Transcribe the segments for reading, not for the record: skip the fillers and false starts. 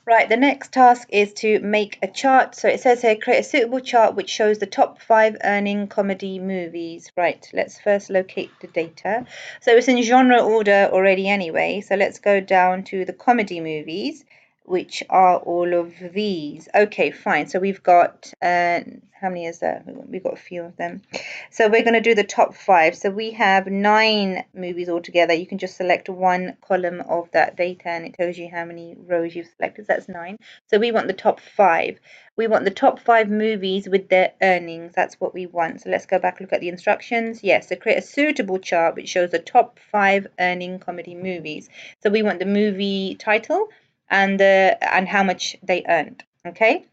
Right, the next task is to make a chart. So it says here, create a suitable chart which shows the top 5 earning comedy movies. Right, let's first locate the data. So it's in genre order already anyway. So let's go down to the comedy movies, which are all of these. Okay, fine. So we've got, how many is there? We've got a few of them. So we're going to do the top 5. So we have 9 movies altogether. You can just select one column of that data and it tells you how many rows you've selected. That's 9. So we want the top 5. We want the top 5 movies with their earnings. That's what we want. So let's go back and look at the instructions. Yes, so create a suitable chart which shows the top 5 earning comedy movies. So we want the movie title and how much they earned. Okay?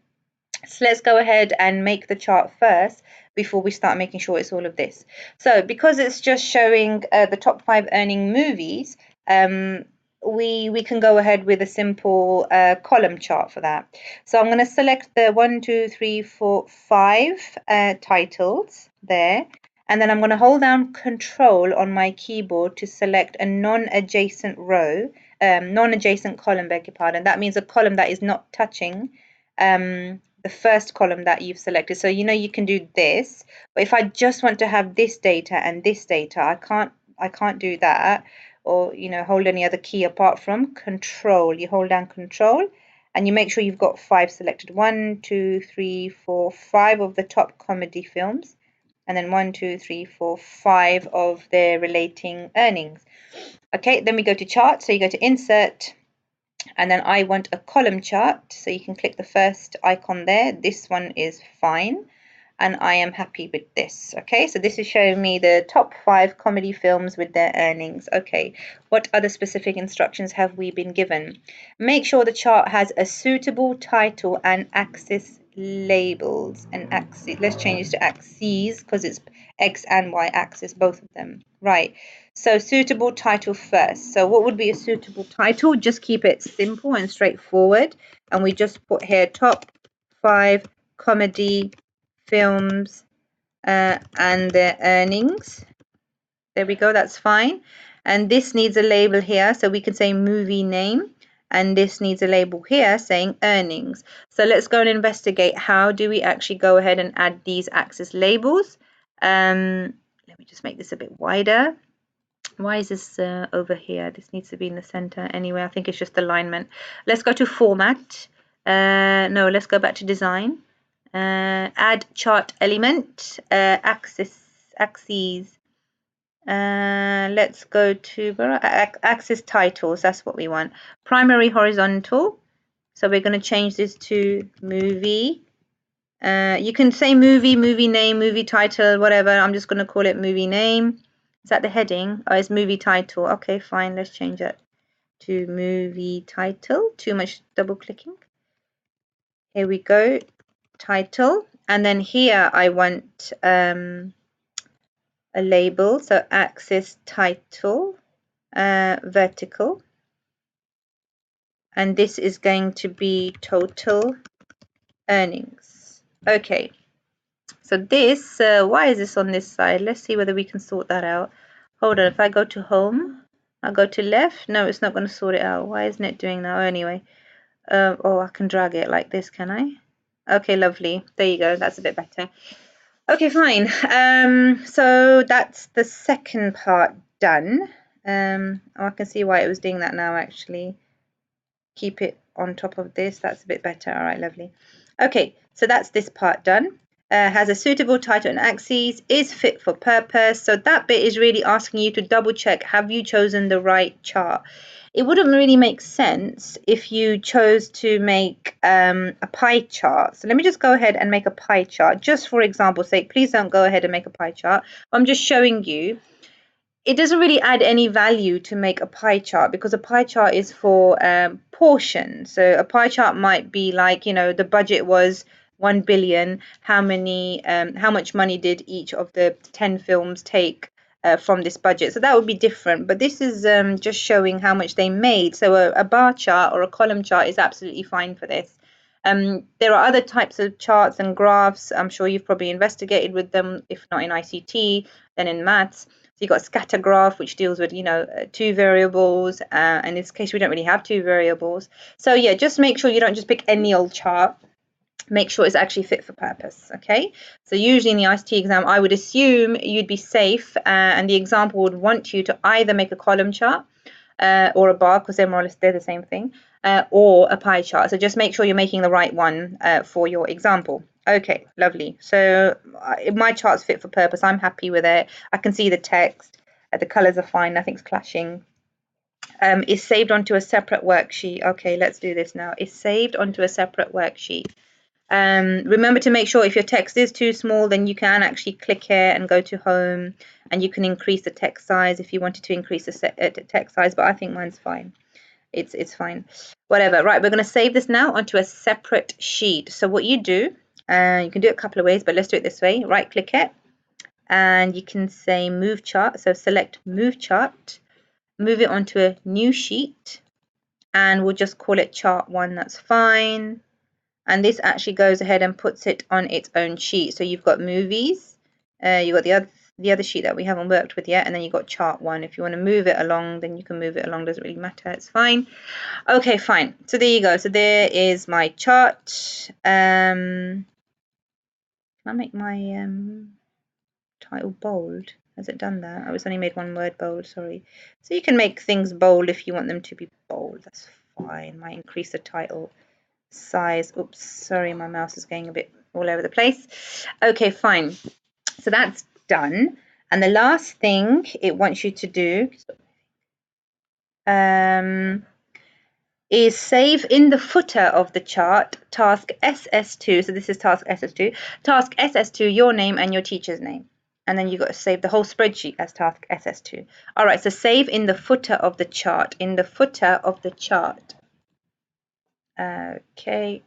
So let's go ahead and make the chart first before we start making sure it's all of this. So because it's just showing the top 5 earning movies, we can go ahead with a simple column chart for that. So I'm going to select the 1, 2, 3, 4, 5 titles there. And then I'm going to hold down Control on my keyboard to select a non-adjacent row, non-adjacent column, beg your pardon. That means a column that is not touching the first column that you've selected. So you know you can do this, but if I just want to have this data and this data, I can't do that, or hold any other key apart from Control. You hold down Control and you make sure you've got 5 selected. 1, 2, 3, 4, 5 of the top comedy films, and then 1, 2, 3, 4, 5 of their relating earnings. Okay, then we go to chart. So you go to Insert, and then I want a column chart, so you can click the first icon there. This one is fine, and I am happy with this. Okay, so this is showing me the top 5 comedy films with their earnings. Okay, what other specific instructions have we been given? Make sure the chart has a suitable title and axis labels and axes. Let's change this to axes because it's X and Y axis, both of them. Right. So suitable title first. So what would be a suitable title? Just keep it simple and straightforward. And we just put here top 5 comedy films and their earnings. There we go, that's fine. And this needs a label here, so we can say movie name. And this needs a label here saying earnings. So let's go and investigate how do we actually go ahead and add these axis labels. Let me just make this a bit wider. Why is this over here? This needs to be in the center anyway. I think it's just alignment. Let's go to format. No, let's go back to design. Add chart element, axes. Let's go to axis titles. That's what we want. Primary horizontal. So we're going to change this to movie. You can say movie, movie name, movie title, whatever. I'm just going to call it movie name. Is that the heading? Oh, it's movie title. Okay, fine. Let's change that to movie title. Too much double clicking. Here we go. Title. And then here I want a label. So axis title, vertical. And this is going to be total earnings. Okay. So this, why is this on this side? Let's see whether we can sort that out. Hold on, if I go to home, I'll go to left. No, it's not going to sort it out. Why isn't it doing that? Oh, anyway. Oh, I can drag it like this, can I? Okay, lovely. There you go. That's a bit better. Okay, fine. So that's the second part done. Oh, I can see why it was doing that now, actually. Keep it on top of this. That's a bit better. All right, lovely. Okay, so that's this part done. Has a suitable title and axes, is fit for purpose. So that bit is really asking you to double check, have you chosen the right chart? It wouldn't really make sense if you chose to make a pie chart. So let me just go ahead and make a pie chart, just for example's sake. Please don't go ahead and make a pie chart. I'm just showing you. It doesn't really add any value to make a pie chart because a pie chart is for portions. So a pie chart might be like, the budget was 1 billion. How much money did each of the 10 films take from this budget? So that would be different. But this is just showing how much they made. So a bar chart or a column chart is absolutely fine for this. There are other types of charts and graphs. I'm sure you've probably investigated with them, if not in ICT, then in maths. you got scatter graph, which deals with, two variables. In this case, we don't really have two variables. So yeah, just make sure you don't just pick any old chart. Make sure it's actually fit for purpose. Okay, so usually in the ICT exam, I would assume you'd be safe, and the example would want you to either make a column chart or a bar, because they're more or less the same thing, or a pie chart. So just make sure you're making the right one for your example. Okay, lovely. So my chart's fit for purpose. I'm happy with it. I can see the text. The colors are fine. Nothing's clashing. It's saved onto a separate worksheet. Okay, let's do this now. It's saved onto a separate worksheet. Remember to make sure if your text is too small, then you can actually click here and go to home, and you can increase the text size if you wanted to increase the text size, but I think mine's fine. It's fine. Whatever. Right, we're going to save this now onto a separate sheet. So what you do, you can do it a couple of ways, but let's do it this way. Right click it, and you can say move chart. So select move chart, move it onto a new sheet, and we'll just call it chart 1. That's fine. And this actually goes ahead and puts it on its own sheet. So you've got movies, you've got the other sheet that we haven't worked with yet, and then you've got chart 1. If you want to move it along, then you can move it along, doesn't really matter, it's fine. Okay, fine. So there you go. So there is my chart. Can I make my title bold? Has it done that? I was only made one word bold, sorry. So you can make things bold if you want them to be bold. That's fine. Might increase the title size. Oops, sorry, my mouse is going a bit all over the place. Okay, fine. So that's done. And the last thing it wants you to do is save in the footer of the chart task SS2. So this is task SS2. Task SS2, your name and your teacher's name. And then you've got to save the whole spreadsheet as task SS2. All right, so save in the footer of the chart. In the footer of the chart. Okay.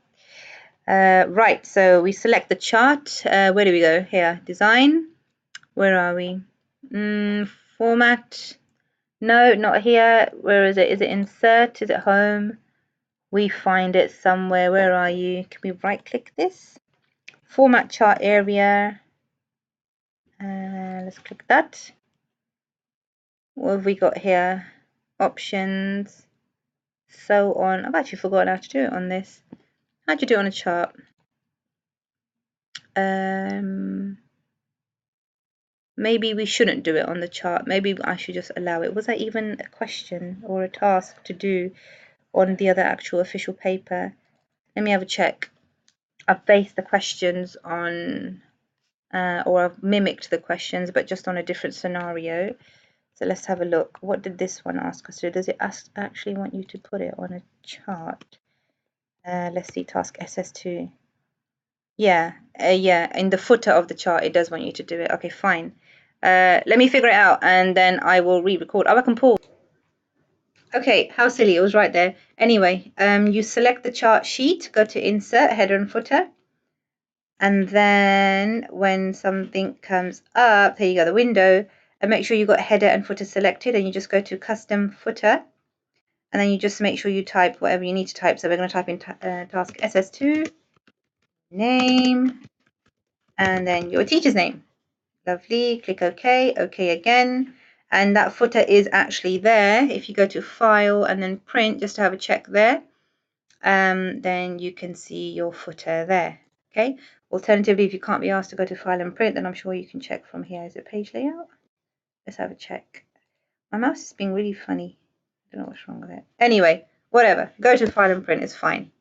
Right, so we select the chart. Where do we go? Here, design. Where are we? Format. No, not here. Where is it? Is it insert? Is it home? We find it somewhere. Where are you? Can we right click this? Format chart area. Let's click that. What have we got here? Options. So on. I've actually forgotten how to do it on this. How do you do it on a chart? Maybe we shouldn't do it on the chart. Maybe I should just allow it. Was that even a question or a task to do on the other actual official paper? Let me have a check. I've based the questions on, or I've mimicked the questions, but just on a different scenario. So let's have a look. What did this one ask us to do? Does it actually want you to put it on a chart? Let's see, task SS2. Yeah, in the footer of the chart, it does want you to do it. Okay, fine. Let me figure it out, and then I will re-record. Oh, I can pause. Okay, how silly, it was right there. Anyway, you select the chart sheet, go to insert, header and footer. And then when something comes up, here you go, the window, and make sure you've got header and footer selected, and you just go to custom footer. And then you just make sure you type whatever you need to type. So we're going to type in task SS2, name, and then your teacher's name. Lovely. Click OK. OK again. And that footer is actually there. If you go to File and then Print, just to have a check there, then you can see your footer there. Okay. Alternatively, if you can't be asked to go to File and Print, then I'm sure you can check from here. Is it page layout? Let's have a check. My mouse is being really funny. I don't know what's wrong with it. Anyway, whatever. Go to File and Print. It's fine.